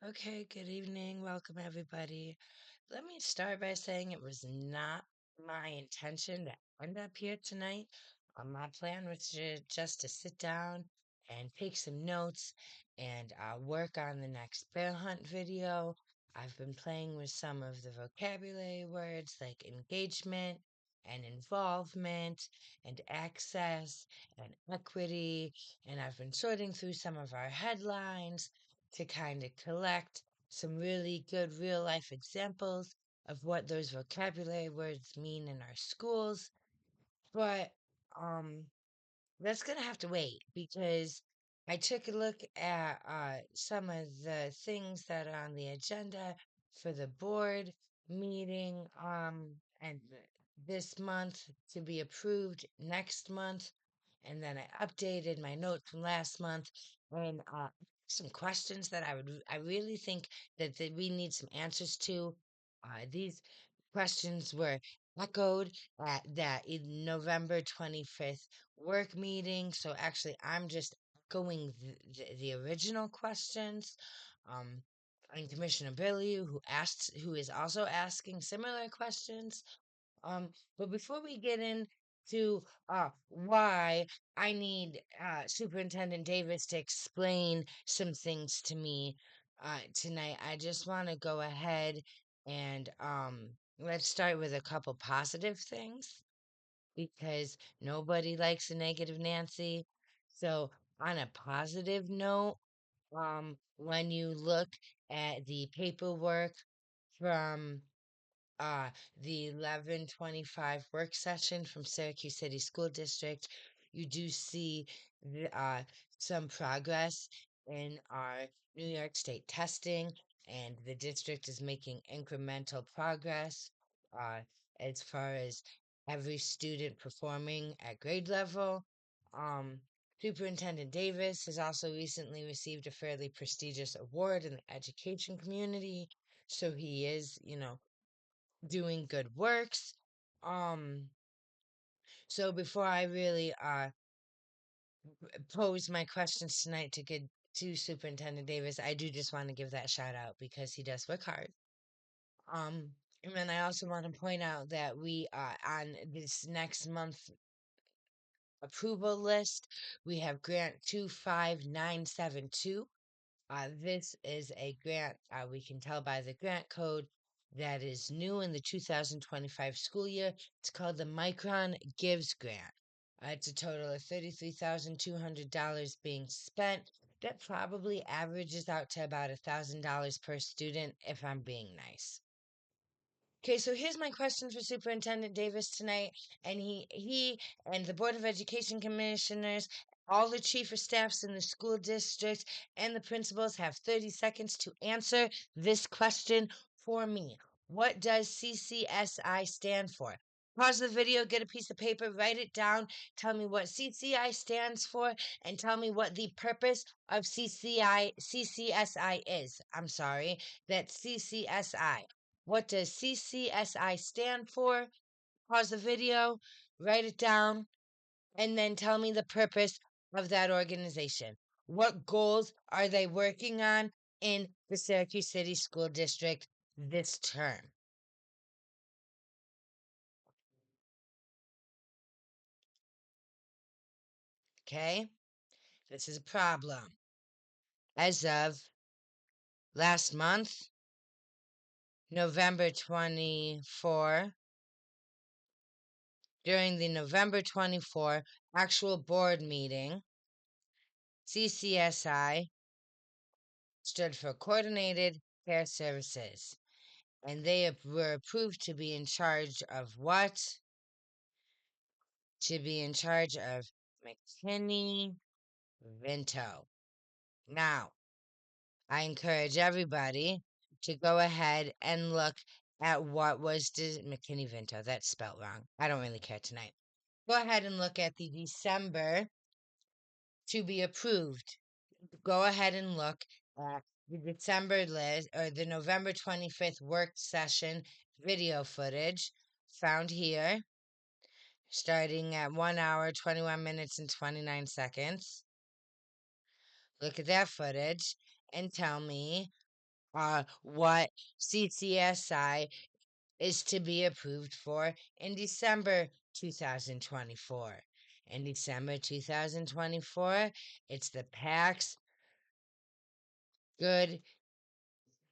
Okay, good evening. Welcome, everybody. Let me start by saying it was not my intention to end up here tonight. My plan was just to sit down and take some notes and work on the next bear hunt video. I've been playing with some of the vocabulary words like engagement and involvement and access and equity, and I've been sorting through some of our headlines to kind of collect some really good real life examples of what those vocabulary words mean in our schools. But um that's gonna have to wait because I took a look at some of the things that are on the agenda for the board meeting and this month to be approved next month, and then I updated my notes from last month and some questions that I really think that we need some answers to. These questions were echoed at that in November 25th work meeting. So actually, I'm just echoing the original questions. Um, and Commissioner Billy, who is also asking similar questions. Um, but before we get into why I need Superintendent Davis to explain some things to me tonight, I just want to go ahead and let's start with a couple positive things because nobody likes a negative Nancy. So, on a positive note, when you look at the paperwork from uh, the 1125 work session from Syracuse City School District, you do see some progress in our New York State testing, and the district is making incremental progress uh, as far as every student performing at grade level. Um, Superintendent Davis has also recently received a fairly prestigious award in the education community. So he is, doing good works. Um, so before I really pose my questions tonight to Superintendent Davis, I do just want to give that shout out because he does work hard. Um, and then I also want to point out that we on this next month approval list, we have grant 25972. This is a grant, we can tell by the grant code, that is new in the 2025 school year. It's called the Micron Gives Grant. It's a total of $33,200 being spent. That probably averages out to about $1,000 per student if I'm being nice. Okay, so here's my question for Superintendent Davis tonight, and he and the Board of Education commissioners, all the chief of staffs in the school district, and the principals have 30 seconds to answer this question for me. What does CCSI stand for? Pause the video, get a piece of paper, write it down, tell me what CCI stands for, and tell me what the purpose of CCSI is. I'm sorry, that's CCSI. What does CCSI stand for? Pause the video, write it down, and then tell me the purpose of that organization. What goals are they working on in the Syracuse City School District this term? Okay, this is a problem. As of last month, November 24, during the November 24 actual board meeting, CCSI stood for Coordinated Care Services, and they were approved to be in charge of what? To be in charge of McKinney Vento. Now, I encourage everybody to go ahead and look at what was McKinney Vento. That's spelled wrong. I don't really care tonight. Go ahead and look at the December to be approved. Go ahead and look at the December list or the November 25th work session video footage found here, starting at 1 hour, 21 minutes, and 29 seconds. Look at that footage and tell me what CCSI is to be approved for in December 2024. In December 2024, it's the PAX Good.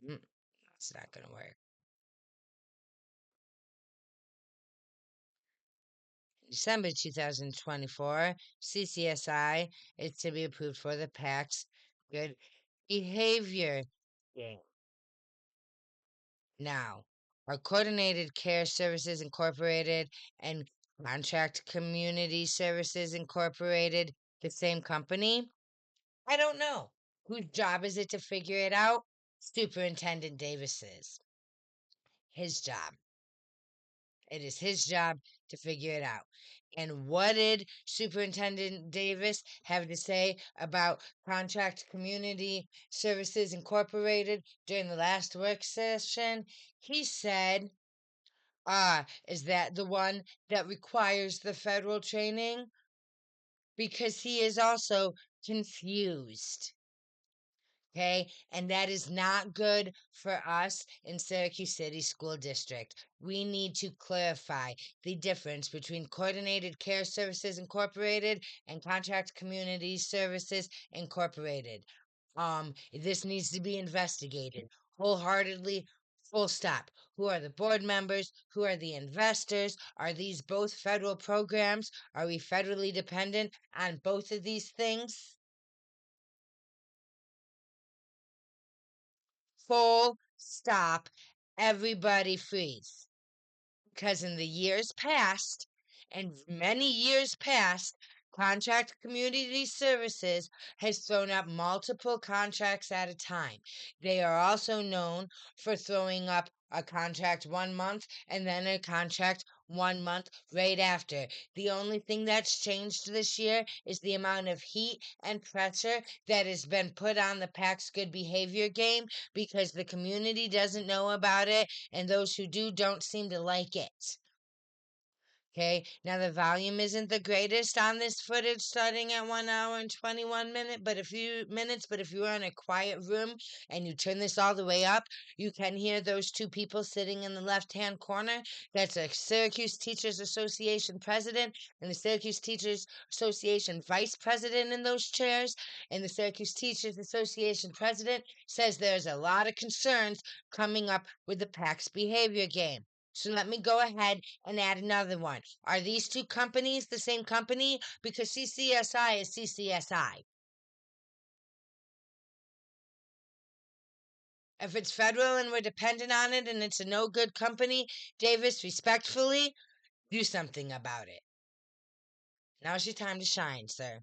It's not going to work. December 2024, CCSI is to be approved for the PAX Good Behavior Game. Now, are Coordinated Care Services Incorporated and Contract Community Services Incorporated the same company? I don't know. Whose job is it to figure it out? Superintendent Davis's. His job. It is his job to figure it out. And what did Superintendent Davis have to say about Contract Community Services Incorporated during the last work session? He said, is that the one that requires the federal training? Because he is also confused. Okay, and that is not good for us in Syracuse City School District. We need to clarify the difference between Coordinated Care Services Incorporated and Contract Community Services Incorporated. This needs to be investigated wholeheartedly. Full stop. Who are the board members? Who are the investors? Are these both federal programs? Are we federally dependent on both of these things? Full stop. Everybody freeze. Because in the years past, and many years past, Contract Community Services has thrown up multiple contracts at a time. They are also known for throwing up a contract 1 month and then a contract 1 month right after. The only thing that's changed this year is the amount of heat and pressure that has been put on the PAX Good Behavior game because the community doesn't know about it and those who do don't seem to like it. Okay, now the volume isn't the greatest on this footage starting at 1 hour and 21 minutes, but if you are in a quiet room and you turn this all the way up, you can hear those two people sitting in the left-hand corner. That's a Syracuse Teachers Association president and the Syracuse Teachers Association vice president in those chairs. And the Syracuse Teachers Association president says there's a lot of concerns coming up with the PAX behavior game. So let me go ahead and add another one. Are these two companies the same company? Because CCSI is CCSI. If it's federal and we're dependent on it and it's a no good company, Davis, respectfully, do something about it. Now's your time to shine, sir.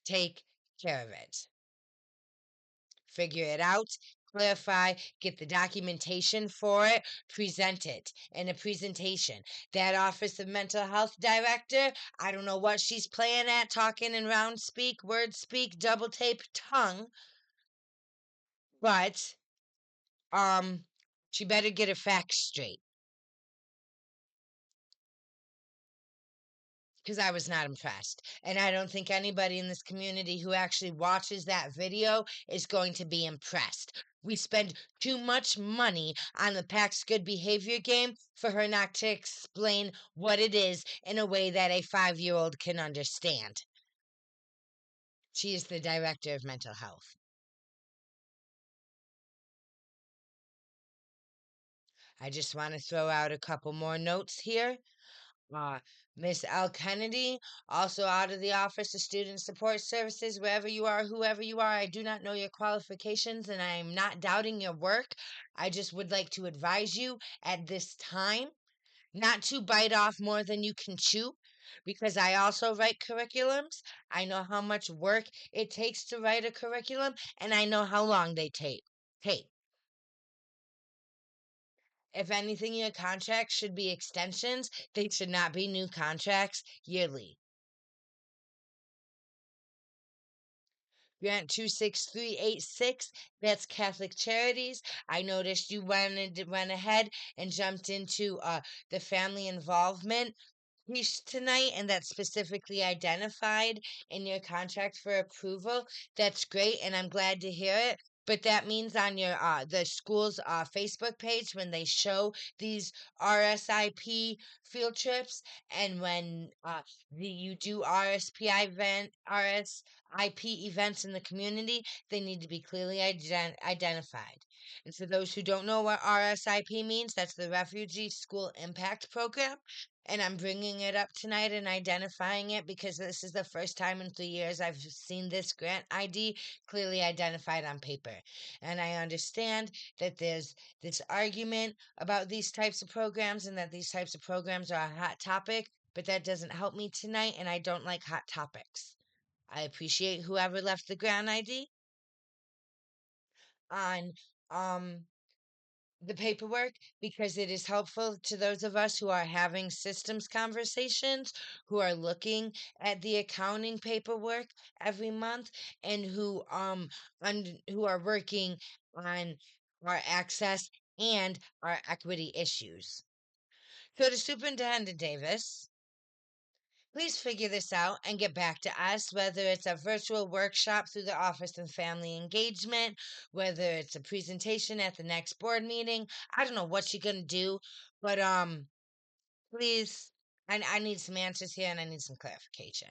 Take care of it. Figure it out, clarify, get the documentation for it, present it in a presentation. That Office of Mental Health Director, I don't know what she's playing at, talking in round speak, word speak, double tape tongue, but she better get her facts straight. Because I was not impressed. And I don't think anybody in this community who actually watches that video is going to be impressed. We spend too much money on the PAX Good Behavior game for her not to explain what it is in a way that a 5-year-old can understand. She is the director of mental health. I just want to throw out a couple more notes here. Uh, Miss L. Kennedy, also out of the Office of Student Support Services, wherever you are, whoever you are, I do not know your qualifications and I am not doubting your work. I just would like to advise you at this time not to bite off more than you can chew because I also write curriculums. I know how much work it takes to write a curriculum and I know how long they take. If anything, your contracts should be extensions. They should not be new contracts yearly. Grant 26386, that's Catholic Charities. I noticed you went ahead and jumped into the family involvement. piece tonight and that's specifically identified in your contract for approval, that's great and I'm glad to hear it. But that means on your the school's Facebook page when they show these RSIP field trips and when you do RSIP events in the community, they need to be clearly identified. And for those who don't know what RSIP means, that's the Refugee School Impact Program. And I'm bringing it up tonight and identifying it because this is the first time in 3 years I've seen this grant ID clearly identified on paper. And I understand that there's this argument about these types of programs and that these types of programs are a hot topic, but that doesn't help me tonight, and I don't like hot topics. I appreciate whoever left the grant ID on um the paperwork because it is helpful to those of us who are having systems conversations, who are looking at the accounting paperwork every month, and who are working on our access and our equity issues. So to Superintendent Davis, please figure this out and get back to us, whether it's a virtual workshop through the Office and Family Engagement, whether it's a presentation at the next board meeting. I don't know what you're gonna do, but please, I need some answers here and I need some clarification.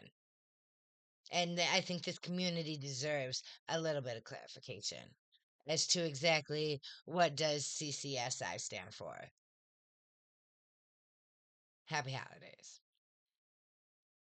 And I think this community deserves a little bit of clarification as to exactly what does CCSI stand for. Happy holidays.